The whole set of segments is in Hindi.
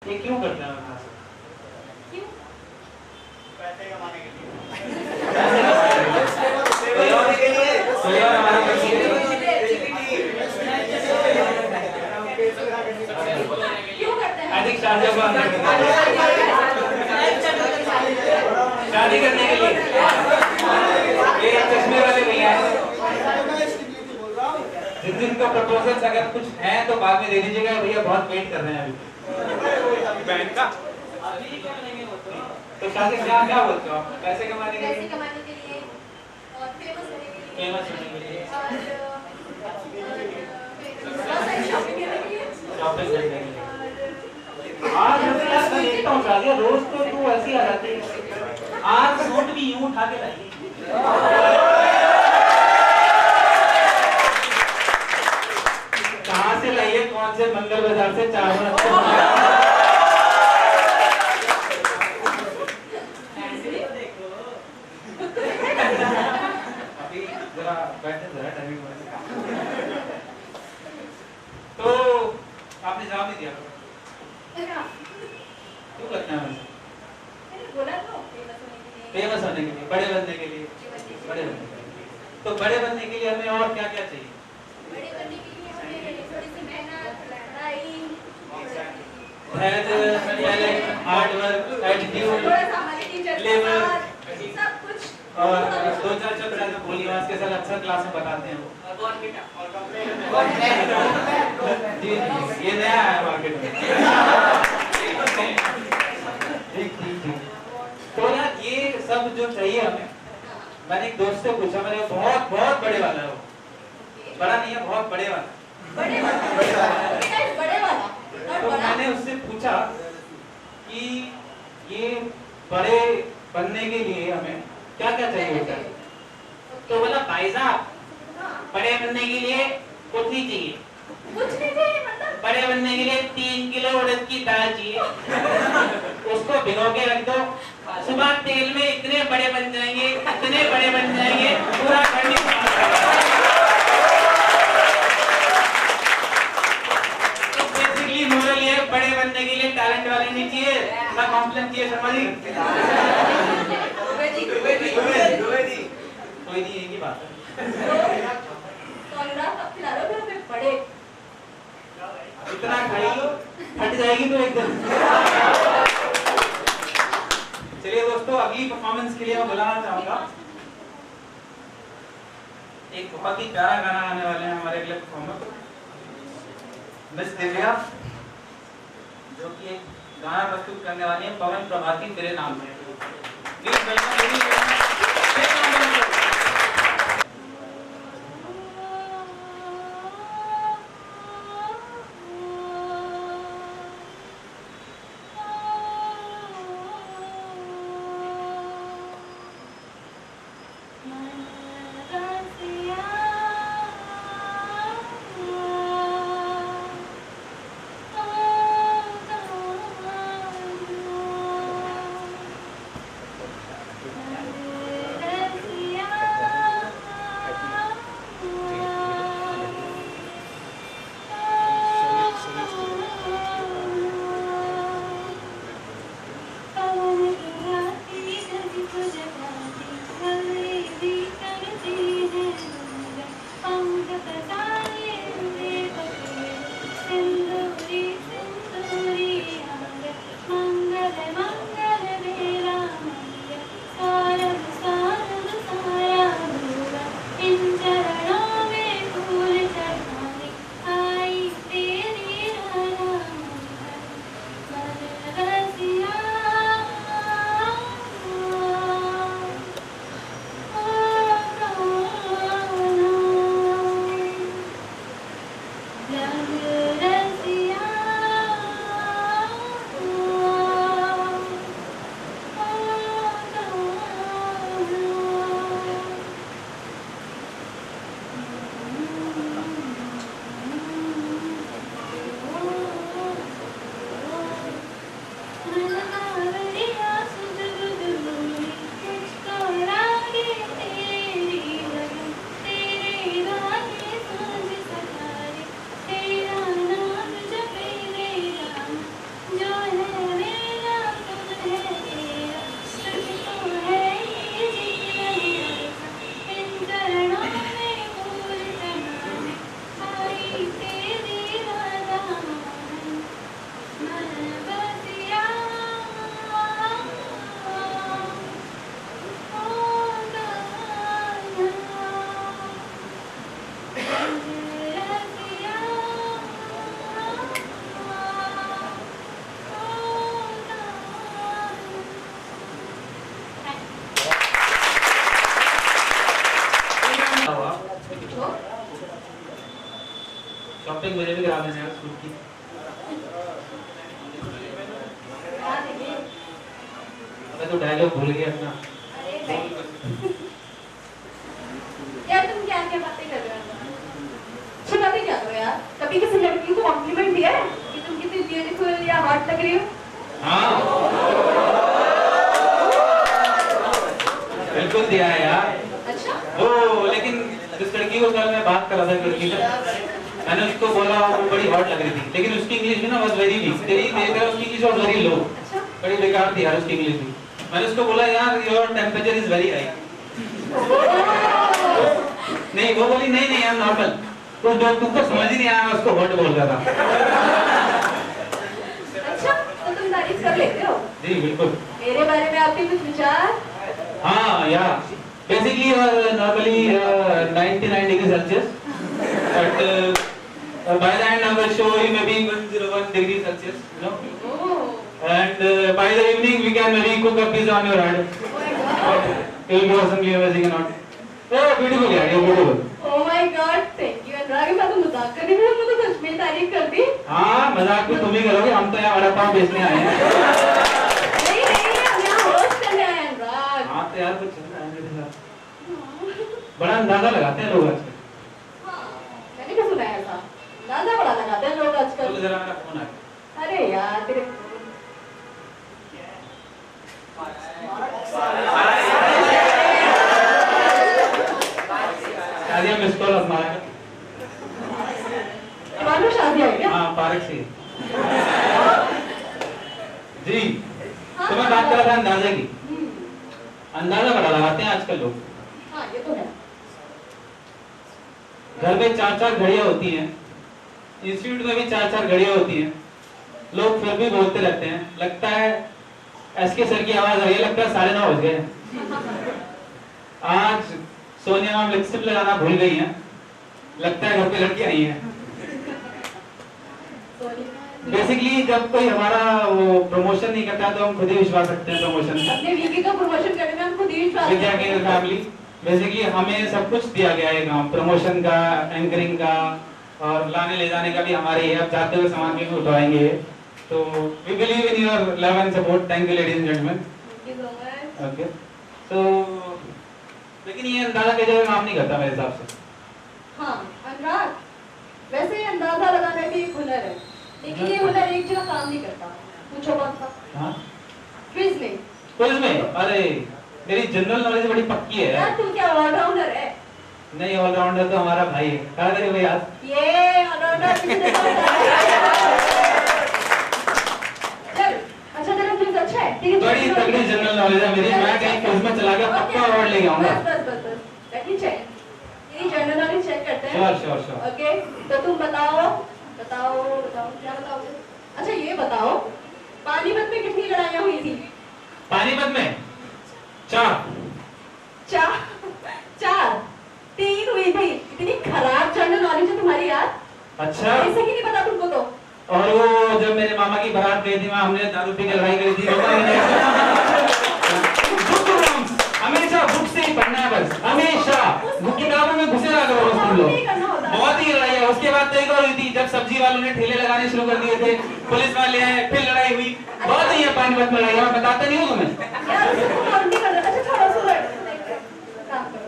ये क्यों करते हैं खास? क्यों? पैसे कमाने के लिए। क्यों करते हैं? अधिक शादी करने के लिए। ये चश्मे वाले भैया हैं। जिनका प्रपोजल्स अगर कुछ है तो बाद में दे दीजिएगा, भैया बहुत वेट कर रहे हैं अभी बहन का। तो शादी क्या क्या बोलते हो आप? पैसे कमाने के लिए, पैसे कमाने के लिए और फेमस होने के लिए, फेमस होने के लिए, और बहुत सारी शॉपिंग करने के लिए, शॉपिंग करने के लिए। आज मैं क्लास में देखता हूँ शादियाँ रोज तो तू ऐसी आ जाती है। आज सूट भी यूं उठा के लाई। कहाँ से लाइए? कौन से मंगल बाजार से? चावल अभी जरा बैठे जरा टाइमिंग में। तो आपने जवाब नहीं दिया। क्यों करते हैं वैसे? बोला तो फेमस होने के लिए, बड़े बनने के लिए, बड़े बनने के लिए। तो बड़े बनने के लिए हमें और क्या क्या चाहिए? बड़े बनने के लिए हमें थोड़ी सी मेहनत, पढ़ाई, हार्ड वर्क, एटीट्यूड, थोड़ा सा हमारे टीचर के लेबर, साथ सब कुछ, और दो चार शब्द ऐसे बोलिवास के साथ अक्सर क्लास में बताते हैं वो। जी ये नया है मार्केट में। ठीक ठीक ठीक। तो यार ये सब जो चाहिए हमें, मैंने एक दोस्त से पूछा, मैंने बहुत बहुत बड़े वाला है वो, बड़ा नहीं है, बहुत बड़े वाला। बड़े वाला, बड़े वाला। तो मैंने उससे पूछा कि ये बड़े बनने के लिए हमें क्या क्या चाहिए होता है? तो बोला भाई साहब, बड़े बनने के लिए कुछ नहीं चाहिए। कुछ नहीं चाहिए मतलब? बड़े बनने के लिए 3 किलो उड़द की दाल चाहिए। उसको भिगो के रख दो, सुबह तेल में इतने बड़े बन जाएंगे, इतने बड़े बन जाएंगे, पूरा घर में। तो बेसिकली मोरल ये है, बड़े बनने के लिए टैलेंट वाले नहीं चाहिए ना कॉम्प्लेक्स चाहिए। समझ गई? कोई नहीं, एक ही बात है। बड़े इतना खाएगी फट जाएगी तो एकदम। चलिए दोस्तों, अगली परफॉर्मेंस के लिए मैं बुलाना चाहूंगा, एक बहुत ही प्यारा गाना आने वाले हैं हमारे अगले परफॉर्मर मिस दिव्या, जो कि एक गाना प्रस्तुत करने वाली है, पवन प्रभाती तेरे नाम में। Please welcome. शॉपिंग मुझे भी करा देना यार सूट की। मैं तो डायलॉग भूल गया अपना। यार तुम क्या क्या बातें कर रहे हो? अच्छी बातें क्या करो यार? कभी किसी लड़की को कॉम्प्लीमेंट दिया है कि तुम कितनी ब्यूटीफुल या हॉट लग रही हो? हाँ बिल्कुल दिया है यार। अच्छा ओ लेकिन जिस लड़की को कल मैं बात कर रहा था लड़की से, मैंने उसको बोला वो बड़ी हॉट लग रही थी, लेकिन उसकी इंग्लिश भी ना वाज वेरी वीक। तेरी देखकर उसकी इंग्लिश वाज वेरी लो, अच्छा बड़ी बेकार थी यार उसकी इंग्लिश भी। मैंने उसको बोला यार your temperature is very high. नहीं वो बोली नहीं नहीं यार नॉर्मल। तो जो तुमको समझ ही नहीं आया, मैं उसको हॉट बोल रहा था। अच्छा तो तुम तारीफ कर लेते हो? जी बिल्कुल। मेरे बारे में आपके कुछ विचार? हाँ यार basically you are normally 99 degrees Celsius, but by the end of the show you may be 101 degrees Celsius, you know. Oh And by the evening we can maybe cook a pizza on your head. my god. It will be awesomely amazing or not. Oh beautiful यार, you're beautiful. Oh my god, thank you अनुराग। मैं तो मजाक कर रही थी, तुमने तो सच में तारीफ कर दी। हाँ मजाक भी तुम ही करोगे, हम तो यहाँ वड़ा पाव बेचने आए हैं। नहीं नहीं, हम यहाँ होस्ट करने आए हैं अनुराग। हाँ तो यार कुछ चल रहा है मेरे साथ। बड़ा अंदाजा लगाते हैं लोग आजकल। हाँ, मैंने भी सुना है ऐसा। अंदाजा बड़ा लगाते हैं लोग आजकल। चलो जरा मेरा फोन आ गया। अरे यार तेरे शादिया मिस कॉल हमारा। मानो शादी है क्या? हाँ पार्क से। जी तो मैं बात कर रहा था अंदाजे की। अंदाजा बड़ा लगाते हैं आजकल लोग। हाँ ये तो है। घर में 4-4 घड़ियां होती हैं, इंस्टीट्यूट में भी 4-4 घड़ियां होती हैं, लोग फिर भी बोलते रहते हैं। लगता है एसके सर की आवाज आ रही है, लगता है 9:30 बज गए। आज सोनिया मैम लिपस्टिक लगाना भूल गई हैं, लगता है घर पे लड़की आई है। बेसिकली जब कोई हमारा वो प्रमोशन नहीं करता तो हम खुद ही विश्वास रखते हैं प्रमोशन में। अपने वीके का प्रमोशन करने में हम खुद ही विश्वास विद्या करते केंद्र हैं। फैमिली बेसिकली हमें सब कुछ दिया गया है काम, प्रमोशन का, एंकरिंग का और लाने ले जाने का भी हमारे ही है। अब जाते हुए सामान भी उठवाएंगे। तो we believe in your love and support. Thank you ladies and gentleman. Thank you so much. Okay तो लेकिन ये अंदाजा की जगह काम नहीं करता मेरे हिसाब से। हाँ अनुराग, वैसे ये अंदाजा लगाना भी एक हुनर है, लेकिन ये हुनर एक जगह काम नहीं करता। पूछो कौन सा? हाँ क्विज में। क्विज में? अरे मेरी जनरल नॉलेज बड़ी पक्की है यार तुम क्या ऑलराउंडर है? नहीं ऑलराउंडर तो हमारा भाई है। क्या करें भाई आज? ये ऑलराउंडर किसने कहा? चल अच्छा तेरा क्विज अच्छा है, ठीक है। बड़ी तगड़ी जनरल नॉलेज है मेरी। मैं कहीं क्विज में चला गया पक्का अवार्ड लेके आऊंगा। बस लेट मी चेक। तेरी जनरल नॉलेज चेक करते हैं। श्योर। ओके तो तुम बताओ क्या बताओगे? अच्छा ये बताओ, पानीपत में कितनी लड़ाइयाँ हुई थी? पानीपत में 4। चार 3 हुई थी। इतनी खराब जनरल नॉलेज है तुम्हारी यार। अच्छा ऐसे ही नहीं पता तुमको तो। और वो जब मेरे मामा की बारात गई थी वहाँ हमने दारू पी के लड़ाई करी थी। हमेशा बुक से ही पढ़ना है बस, हमेशा बुक किताबों में घुसे रहा करो बस तुम लोग। बहुत ही लड़ाई है। उसके बाद तो एक और हुई थी जब सब्जी वालों ने ठेले लगाने शुरू कर दिए थे, पुलिस वाले आए, फिर लड़ाई हुई। बहुत ही है पानीपत में लड़ाई, मैं बताता नहीं हूँ तुम्हें। यार उसे तुम काउंट नहीं कर रहे। अच्छा छोड़ो सुनो, काम करो,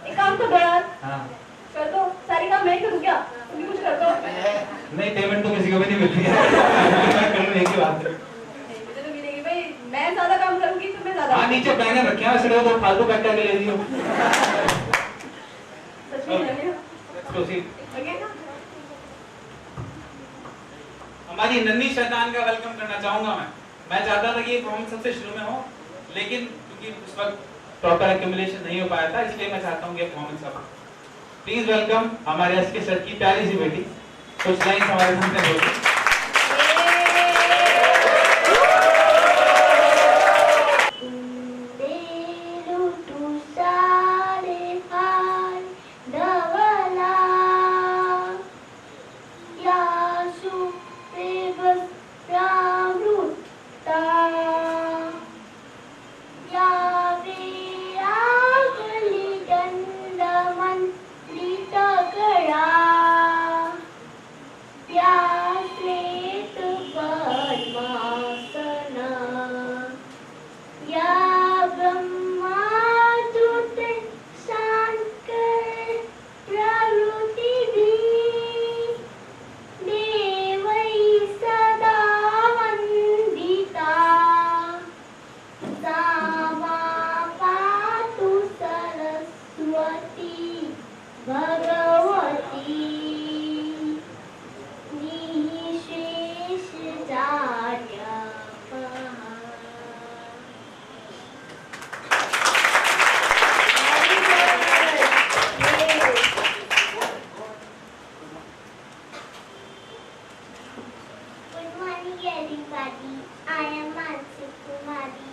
एक काम तो दो यार। हाँ कर दो सारी काम मैं करूँ क्या? तुम भी कुछ कर दो। नहीं पेमेंट तो किसी को भी नहीं मिलती है। एक ही बात है। मुझे तो मिलेगी भाई, मैं ज्यादा काम करूंगी तुम्हें ज्यादा। हाँ नीचे बैनर रखे हैं वैसे तो फालतू पैक करके ले लियो। सच में ले लियो। प्रोसीड। ओके हमारी नन्ही शैतान का वेलकम करना चाहूंगा मैं चाहता था कि ये परफॉर्मेंस सबसे शुरू में हो, लेकिन क्योंकि उस वक्त प्रॉपर एक्यूमुलेशन नहीं हो पाया था, इसलिए मैं चाहता हूँ कि परफॉर्मेंस अब प्लीज वेलकम हमारे एसके सर की प्यारी सी बेटी, कुछ लाइंस हमारे सामने बोलिए। I am Mansi Kumari,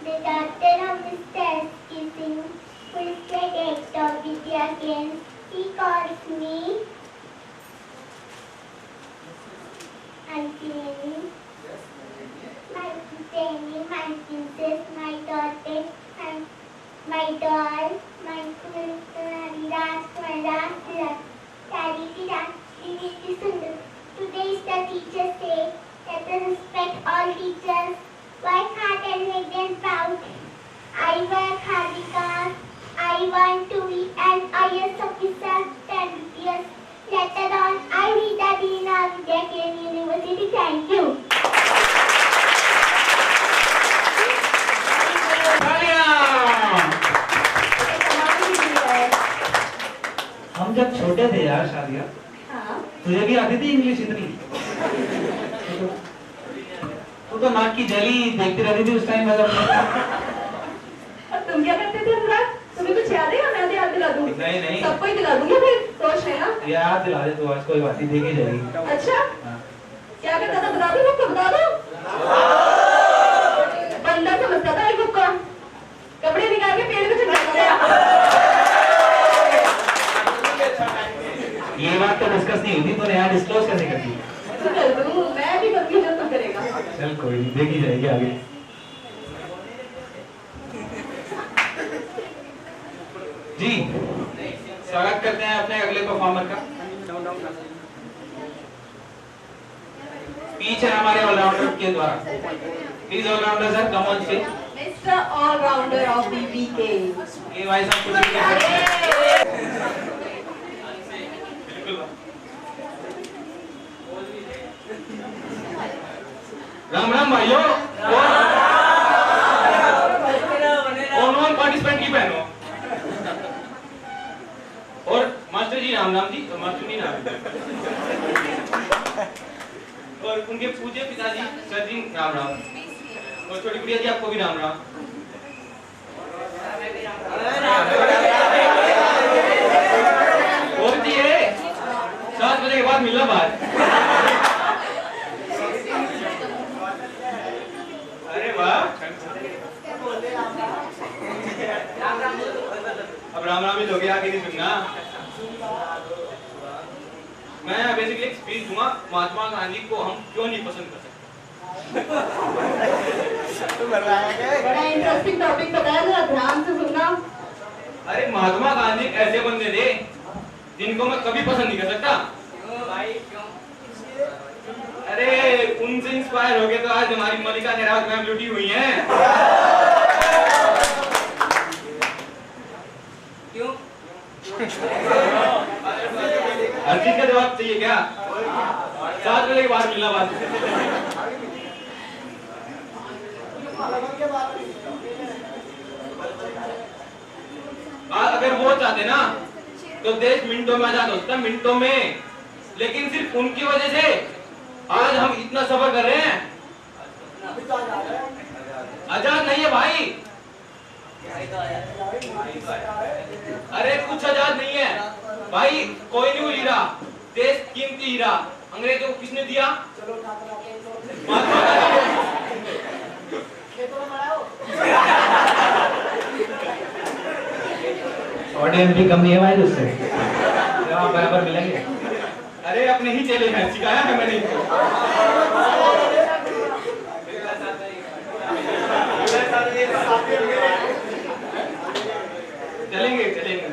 the daughter of Mr. S.K. Singh, who is grade 8 of Vidya Games. He calls me Auntie Annie, my Annie, my princess, my daughter, and my doll, my Today is the Teacher's Day. Let us respect all teachers. Work hard and make them proud. I work hard because I want to be an IAS officer 10 years. Later on, I will be the Dean of Vidya Games University. Thank you. हम जब छोटे थे यार शादिया, तुझे भी आती थी इंग्लिश इतनी? तू तो नाक की जली देखती रहती थी उस टाइम में। तुम क्या करते थे अनुराग? तुम्हें कुछ याद है या मैं याद दिला दूं? नहीं सबको ही दिला दूंगी फिर, सोच है ना? याद दिला दे तू, आज कोई बात नहीं, देखी जाएगी। अच्छा क्या करता था बता दो, सबको बता दो। बंदा समझता था एक को, कपड़े निकाल के पेड़ पे चढ़ा दिया। ये बात तो डिस्कस नहीं हुई थी, तूने यहाँ डिस्क्लोज कैसे कर दी? मैं भी करूंगी जो तुम करेगा। चल कोई नहीं, देखी जाएगी आगे। जी स्वागत करते हैं अपने अगले परफॉर्मर का। स्पीच है हमारे ऑलराउंडर के द्वारा। Please allrounder sir come on stage. Mister allrounder of BBK. ये भाई साहब कुछ राम राम भाइयों, पार्टिसिपेंट की बहनों और मास्टर जी राम राम जी, मास्टर जी राम और उनके पूज्य पिताजी सर जी राम राम और छोटी गुड़िया जी आपको भी राम राम। और जी 7 बजे के बाद मिलना बात। अरे वाह, अब राम राम ही लोगे, आगे नहीं सुनना। मैं बेसिकली एक स्पीच दूंगा, महात्मा गांधी को हम क्यों नहीं पसंद कर सकते। बड़ा इंटरेस्टिंग टॉपिक बताया, जरा ध्यान से सुनना। अरे महात्मा गांधी ऐसे बंदे थे जिनको मैं कभी पसंद नहीं कर सकता। अरे उनसे इंस्पायर हो गए तो आज हमारी मलिका नेहराज मैम लुटी हुई हैं। क्यों? हर चीज का जवाब चाहिए क्या? 7 बजे के बाद मिलना बात। अगर वो चाहते ना तो देश मिनटों में आजाद होता, मिनटों में। लेकिन सिर्फ उनकी वजह से आज हम इतना सफर कर रहे हैं। आजाद नहीं है भाई, अरे कुछ आजाद नहीं है भाई, कोई नहीं हीरा, देश कीमती हीरा अंग्रेजों को किसने दिया? महात्मा गांधी। ऑडियंस भी कम नहीं है भाई उससे, जवाब बराबर मिलेंगे। अरे अपने ही चेले हैं, सिखाया है मैंने इनको। चलेंगे चलेंगे।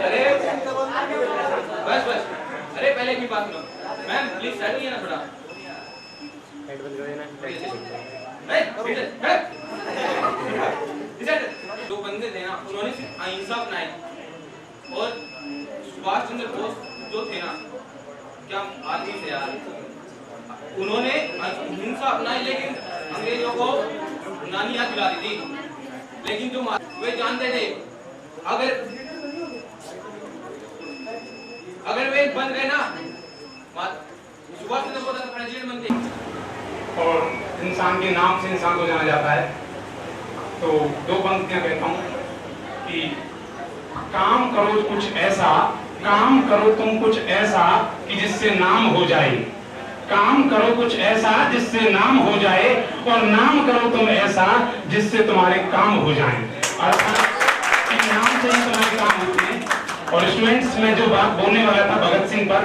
अरे बस बस, अरे पहले की बात सुनो मैम, प्लीज साइड में ना थोड़ा। दो बंदे थे ना, उन्होंने सिर्फ अहिंसा अपनाई और सुभाष चंद्र बोस जो थे ना, क्या आदमी थे यार। उन्होंने हिंसा अपनाई लेकिन अंग्रेजों को नानी याद दिला दी थी। लेकिन जो वे जानते थे अगर वे बन गए ना, सुभाष चंद्र बोस प्रेसिडेंट बनते। और इंसान के नाम से इंसान को जाना जाता है। तो 2 पंक्तियां कहता हूँ कि काम करो कुछ ऐसा, काम करो तुम कुछ ऐसा कि जिससे नाम हो जाए, काम करो कुछ ऐसा जिससे नाम हो जाए, और नाम करो तुम ऐसा जिससे तुम्हारे काम हो जाएं। अर्थात नाम से ही तुम्हारे काम होते हैं। और स्टूडेंट्स, मैं जो बात बोलने वाला था भगत सिंह पर,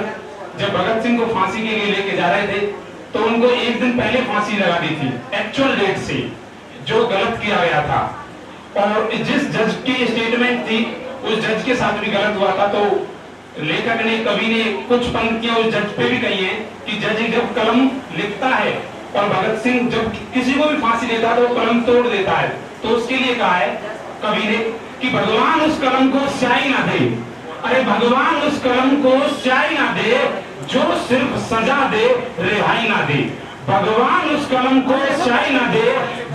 जब भगत सिंह को फांसी के लिए लेके जा रहे थे तो उनको एक दिन पहले फांसी लगा दी थी एक्चुअल डेट से, जो गलत किया गया था। और जिस जज की स्टेटमेंट थी उस जज के साथ भी गलत हुआ था। तो लेखक ने, कवि ने कुछ पंक्तियां उस जज पे भी कही हैं कि जज जब कलम लिखता है और भगत सिंह जब किसी को भी फांसी देता है तो वो कलम तोड़ देता है, तो उसके लिए कहा है कवि ने कि भगवान उस कलम को स्याही ना दे। अरे भगवान उस कलम को स्याही ना दे जो सिर्फ सजा दे, रिहाई ना दे। भगवान उस कलम को स्याही ना दे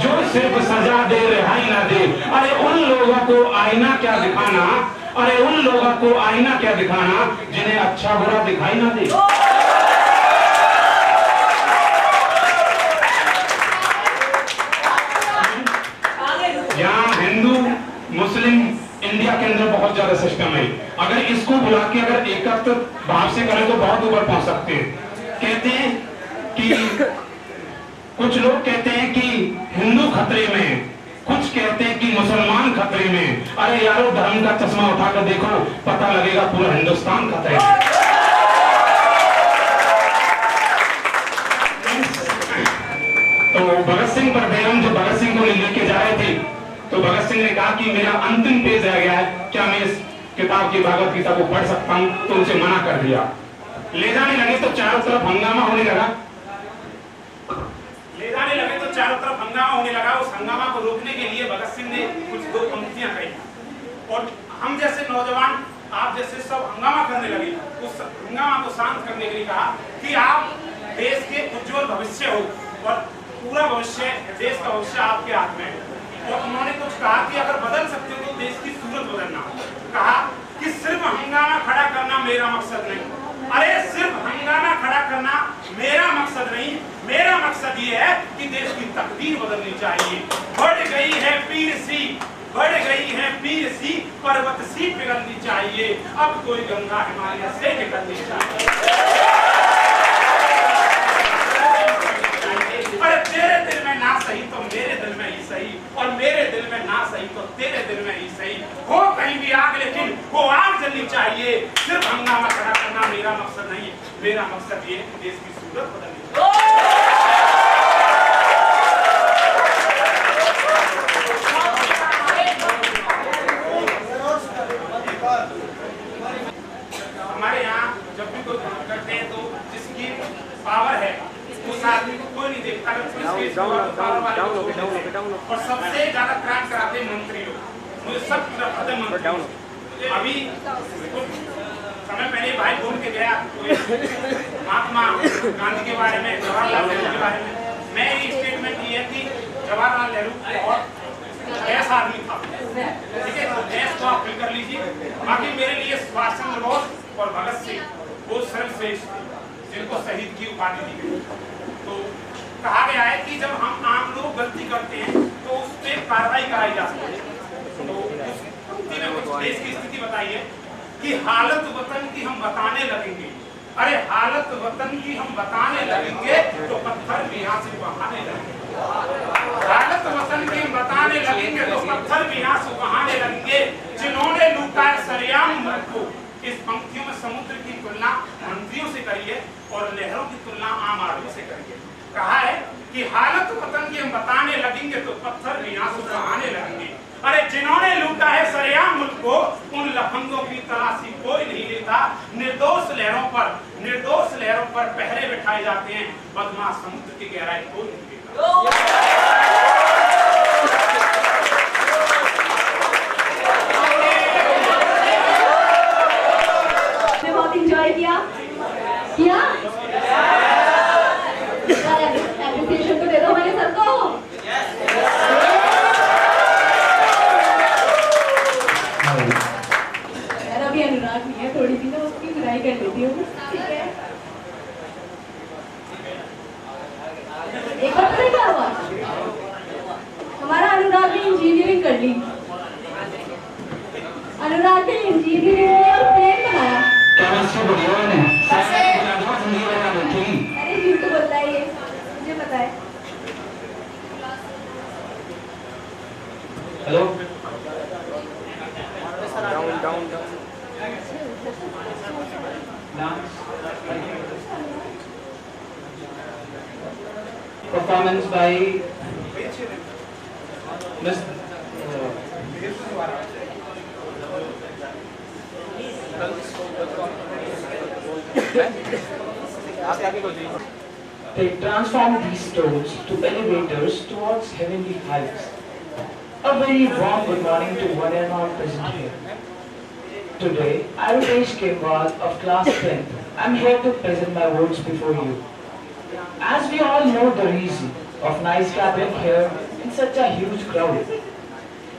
जो सिर्फ सजा दे, रिहाई ना दे। अरे उन लोगों को आईना क्या दिखाना, अरे उन लोगों को आईना क्या दिखाना जिन्हें अच्छा बुरा दिखाई ना दे। यहाँ हिंदू मुस्लिम इंडिया के अंदर बहुत ज्यादा सिस्टम है। अगर इसको बुला के अगर एकत्र भाव से करें तो बहुत ऊपर पहुंच सकते हैं। कहते हैं कि कुछ लोग कहते हैं कि हिंदू खतरे में, कुछ कहते हैं कि मुसलमान खतरे में। अरे यारो, धर्म का चश्मा उठाकर देखो, पता लगेगा पूरा हिंदुस्तान खतरे में। तो भगत सिंह पर बेगम जब भगत सिंह को लेके जा रहे थे तो भगत सिंह ने कहा कि मेरा अंतिम पेज रह गया है, क्या मैं इस किताब की भागवत गीता को पढ़ सकता हूं? तो उनसे मना कर दिया। ले जाने लगे तो चारों तरफ हंगामा होने लगा। ले जाने लगे तो चारों तरफ हंगामा होने लगा। उस हंगामा को रोकने के लिए भगत सिंह ने कुछ दो पंक्तियां कही, और हम जैसे नौजवान, आप जैसे सब हंगामा करने लगे। उस हंगामा को शांत करने के लिए कहा कि आप देश के उज्जवल भविष्य हो और पूरा भविष्य, देश का भविष्य आपके हाथ में है। और उन्होंने कुछ कहा कि अगर बदल सकते हो तो देश की सूरत बदलना। कहा कि सिर्फ हंगामा खड़ा करना मेरा मकसद नहीं। अरे सिर्फ हंगामा खड़ा करना मेरा मकसद नहीं, मेरा मकसद ये है कि देश की तकदीर बदलनी चाहिए। बढ़ गई है पीर सी, बढ़ गई है पीर सी, पर्वत सी पिघलनी चाहिए। अब कोई गंगा हिमालय से निकलनी चाहिए। अरे तेरे दिल में ना सही तो मेरे दिल में ही सही, और मेरे दिल में ना सही तो तेरे दिल में ही सही। हो कहीं भी आग, लेकिन वो आग जलनी चाहिए। सिर्फ हंगामा खड़ा करना मेरा मकसद नहीं, मेरा मकसद ये है कि देश की सूरत बदलनी चाहिए। हमारे यहाँ जब भी कोई काम करते हैं तो जिसकी पावर है उस आदमी को कोई नहीं देखता। और सबसे ज्यादा क्राइम कराते हैं मंत्री लोग, मुझे सब प्रधानमंत्री। अभी समय पहले भाई बोल के गया महात्मा गांधी के बारे में, जवाहरलाल नेहरू के बारे में। मेरी स्टेटमेंट ये है कि जवाहरलाल नेहरू बहुत ऐसा आदमी था, ठीक है, तो देश को आप फिल कर लीजिए। बाकी मेरे लिए सुभाष चंद्र बोस और भगत सिंह वो सर्वश्रेष्ठ थे, जिनको शहीद की उपाधि दी गई। तो कहा गया है कि जब हम आम लोग गलती करते हैं तो उस पर कार्रवाई कराई जा सकती है। तो उस पंक्ति में कुछ देश की स्थिति बताई है कि हालत वतन की हम बताने लगेंगे। अरे हालत वतन की हम बताने लगेंगे तो पत्थर भी यहाँ से बहाने लगेंगे। हालत वतन की हम बताने लगेंगे तो पत्थर भी यहाँ से बहाने लगेंगे। जिन्होंने लूटा है सरेआम मुल्क को। इस पंक्तियों में समुद्र की तुलना मंत्रियों से करिए और लहरों की तुलना आम आदमी से करिए। कहा है कि हालत वतन की हम बताने लगेंगे तो पत्थर भी आंसू बहाने लगेंगे। अरे जिन्होंने लूटा है सरेआम मुल्क को, उन लफंगों की तलाशी कोई नहीं लेता। निर्दोष लहरों पर पहरे बिठाए जाते हैं, बदमाश समुद्र की गहराई कोई नहीं लेता। एंजॉय किया एप्रिसिएशन तो दे दो हमारे सर को। यार अभी अनुराग नहीं है, थोड़ी सी ना उसकी बुराई कर लेती हूँ, ठीक है। एक बार पता क्या हुआ, हमारा अनुराग ने इंजीनियरिंग कर ली। अनुराग ने इंजीनियरिंग में प्लेन बनाया। क्या इससे बढ़िया है? अरे है। Hello, performance by miss They transform these stones to elevators towards heavenly heights. A very warm good morning to one and all present here. Today, Arupesh Kembal of class 10th, I'm here to present my words before you. As we all know the reason of nice gathering here in such a huge crowd,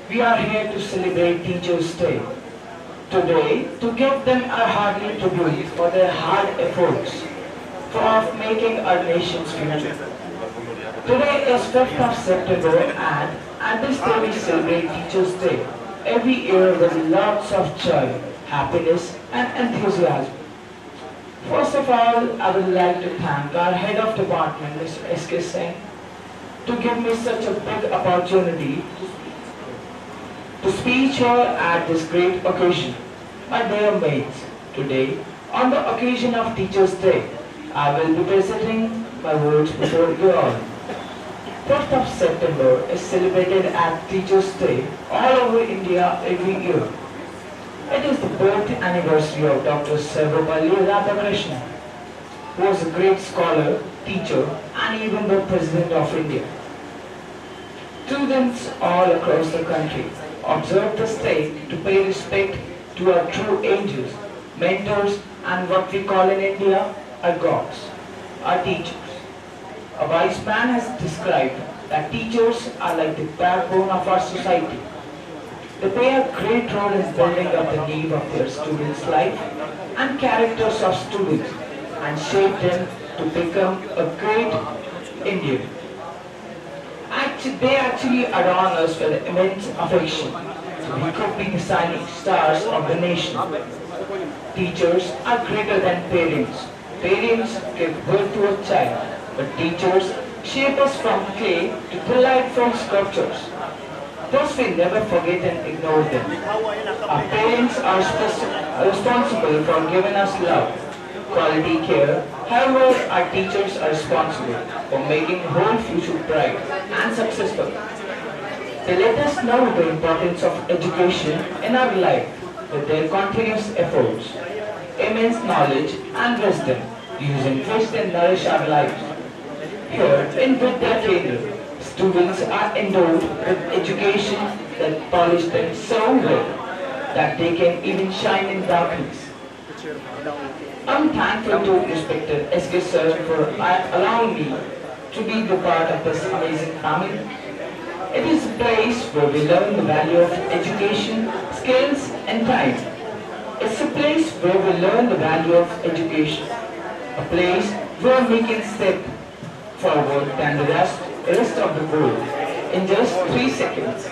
we are here to celebrate Teachers' Day. Today, to give them a hearty tribute for their hard efforts for making our nation's future. Today is 5th of September and at this day we celebrate Teachers' Day every year with lots of joy, happiness and enthusiasm. First of all, I would like to thank our head of department, Mr. S.K. Singh, to give me such a big opportunity to speak here at this great occasion. My dear mates, today, on the occasion of Teachers' Day, I will be presenting my words before you all. 1st of September is celebrated as Teachers' Day all over India every year. It is the birth anniversary of Dr. Sarvepalli Radhakrishnan, who was a great scholar, teacher, and even the President of India. Students all across the country observe this day to pay respect to our true angels, mentors, and what we call in India our gods, our teachers. A wise man has described that teachers are like the backbone of our society. They play a great role in building up the need of their students' life and characters of students and shape them to become a great Indian. They actually adorn us with immense affection. We could be the shining stars of the nation. Teachers are greater than parents. Parents give birth to a child, but teachers shape us from clay to delightful sculptures. Thus we never forget and ignore them. Our parents are responsible for giving us love, quality care. However, our teachers are responsible for making the whole future bright and successful. They let us know the importance of education in our life with their continuous efforts, immense knowledge and wisdom, using which they nourish our lives. Here in Vidya Kendra, students are endowed with education that polish them so well that they can even shine in darkness. I'm thankful to respected S.K. Sir for allowing me to be the part of this amazing family. It is a place where we learn the value of education, skills and time. It's a place where we learn the value of education. A place where we can step forward than the rest of the world in just 3 seconds.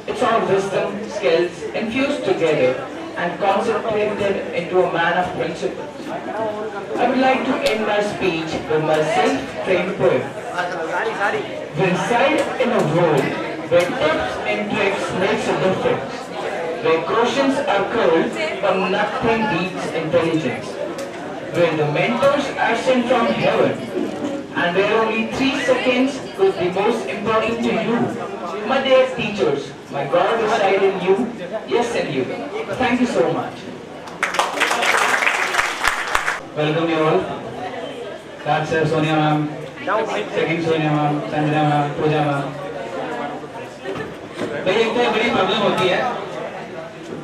It's all wisdom, skills infused together and concentrated into a man of principles. I would like to end my speech with my self-trained poem. We reside in a world where tips and tricks makes a difference, where questions are cold but nothing beats intelligence, where the mentors are sent from heaven, and where only 3 seconds could be most important to you. My dear teachers, my God reside in you, yes in you. Thank you so much. Welcome you all. Class sir, Sonia ma'am, second Sonia ma'am, Sanjana ma'am, Pooja ma'am. भाई एक तो बड़ी प्रॉब्लम होती है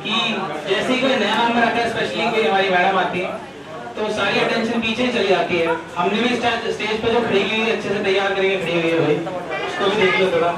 कि जैसे ही कोई नया मेंबर आता है, स्पेशली कोई हमारी मैडम आती है, तो सारी अटेंशन पीछे ही चली जाती है। हमने भी स्टेज पे जो खड़ी हुई अच्छे से तैयार करके खड़ी हुई है भाई, उसको भी देख लो थोड़ा।